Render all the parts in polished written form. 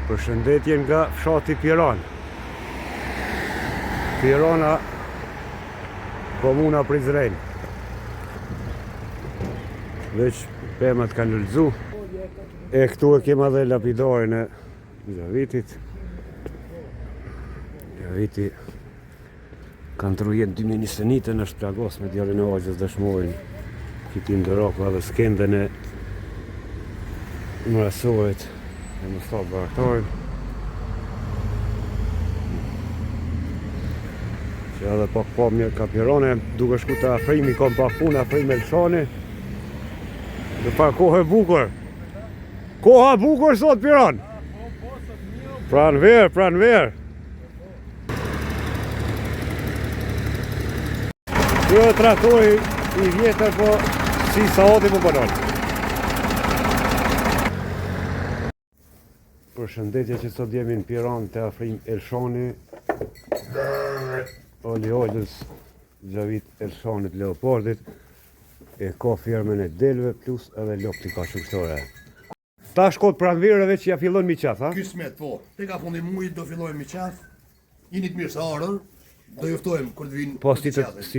Përshëndetje nga fshati Piran. Pirana, komuna Prizren. Veç pemat kanë lëzu. E këtu e kema dhe lapidarin e Gjavitit. Gjaviti kanë trujen 2021 është plagos me djalin e Hoxhës dëshmorin Fitim Dorokva dhe skendën e mrasorit e Mustafa Baraktarin. Që edhe pak po mirë ka Pirane, duke shku të afrimi, kom pa puna afrim Elshani. Dhe pa kohë e bukur. Koha e bukur sot Piran. Pran ver. Kjo e traktori i vjetër, po si Saoti po banon. Përshëndetje që sot jemi në Piran të afrim Elshani. Oli Hoxhës Gjavit Elshanit Leopardit. E ka firmën e delve plus edhe lopti ka shukëtore. Ta shkot pranverëve që ja fillon mi qaf, ha? Kismet, po. Te ka fundi mujit do fillojmë mi qaf. Jinit mirë se ardhën. Do joftojmë kur të vinë. Po si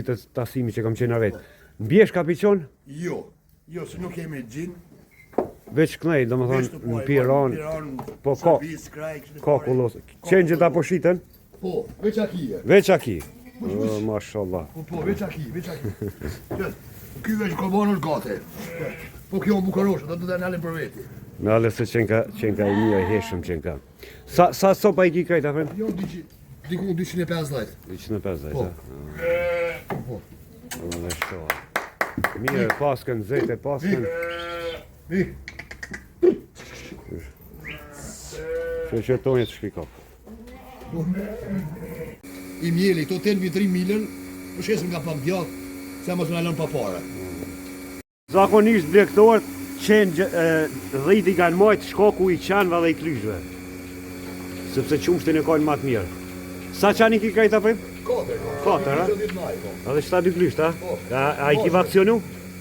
të tasimi që kam qenë vetë. Mbjesh kapiqon? Jo, se nuk kemi gjin. Veç kënej, do më thonë, në Piran, po ka kullos. Qenë gjitha po shiten? Po, veç akije. Veç aki. Mashallah. Po, veç aki. Ky veç kolbonë është gate. Po kjo bukaroshë, do të nalën për veti. Nalë se qenë ka i mija i heshëm qenë ka. Sa sopa i ki krejt, afrem? Jo, diku 250. 250, po. Po. Dhe shtoa. Mire, paskën, zete, paskën. Mi. Që që tonje të shkikop. I mjeli, këto telmi 3 milën, më shesëm nga pak gjatë, se mos më nalën pa pare. Zakonisht blektorët qenë rriti kanë majtë shkoku i qanëve dhe i klyshve. Sepse qumshtin e kanë matë mirë. Sa qani ki krejt aprim? 4, ha? Edhe 7 klysht, ha? A i ki vaksionu?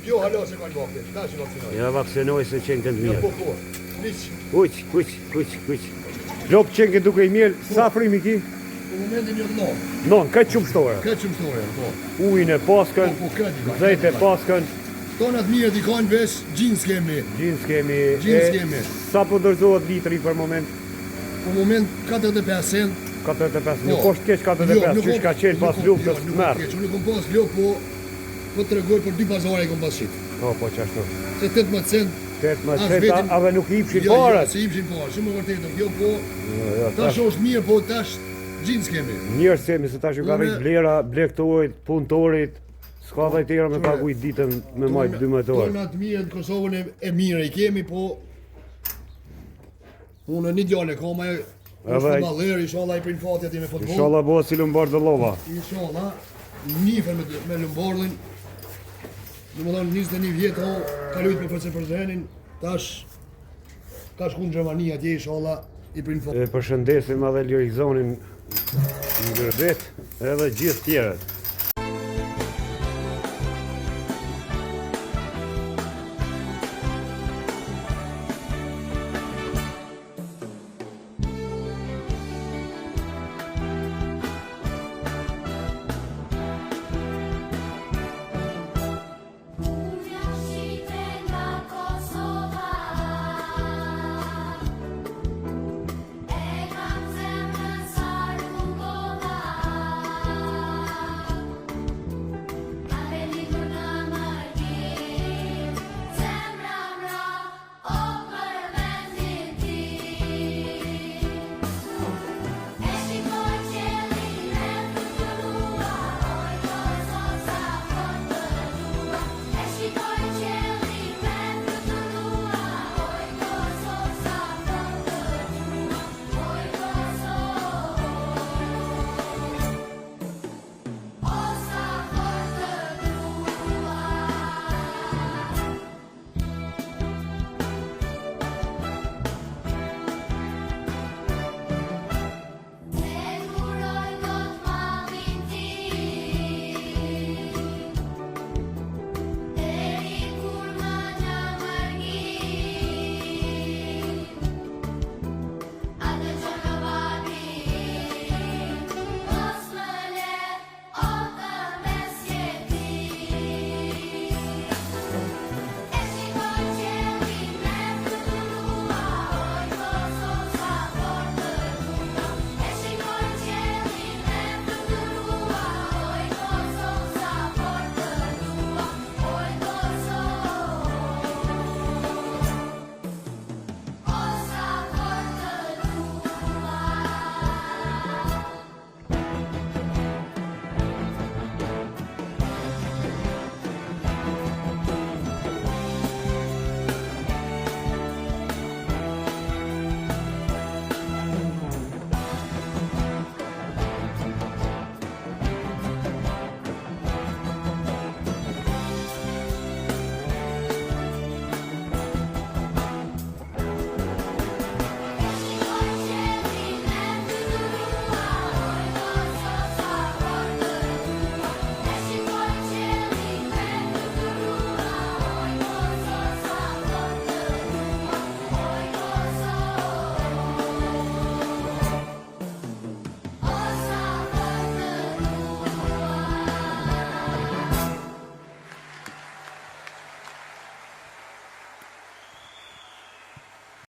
Jo, halo se kanë vaksin, ta që vaksinoj. Ja, vaksinoj se qenë këndë mirë. Po, liq. Kuq. Lopë qenë këtë duke i mirë, sa frimi ki? Në momentin jo të Non, këtë qumshtore. Po. Ujnë e paskën, zejt e paskën. Tonat mirët i kanë vesh, gjins kemi. Gjins kemi. Sa po dërzohet litri për moment? Për moment 45 cent. 45, nuk është keq 45, që ka qenë pas luftës të mërë. Nuk kom pas luftë, po të regoj për 2 pazare i kom pas qitë. Po qashtu. Se 18 cent. 18 cent, ave nuk i ipshin parët. Jo, se ipshin parët, shumë më vërtetëm. Jo, po, tash është mirë, po tash gjins kemi. Njërë semi, se tash ju ka rejt blera, blektorit, punëtorit, s'ka dhe tjera me paguajt ditën me majtë 12 orë. Tonat mirët në Kosovën e mire i kemi, po unë një djale koma e është futballer, inshallah i prind fati ati me futbol. Inshallah bëhet si Lumbardëllova. Inshallah, nifer me Lumbardhin. Në më thonë 21 vjetë ka lujt me FC Prizrenin, tash ka shku në Gjermani atje, inshallah i prind fati. Përshëndesim edhe Lirizonin në Gërbet edhe gjithë tjerët.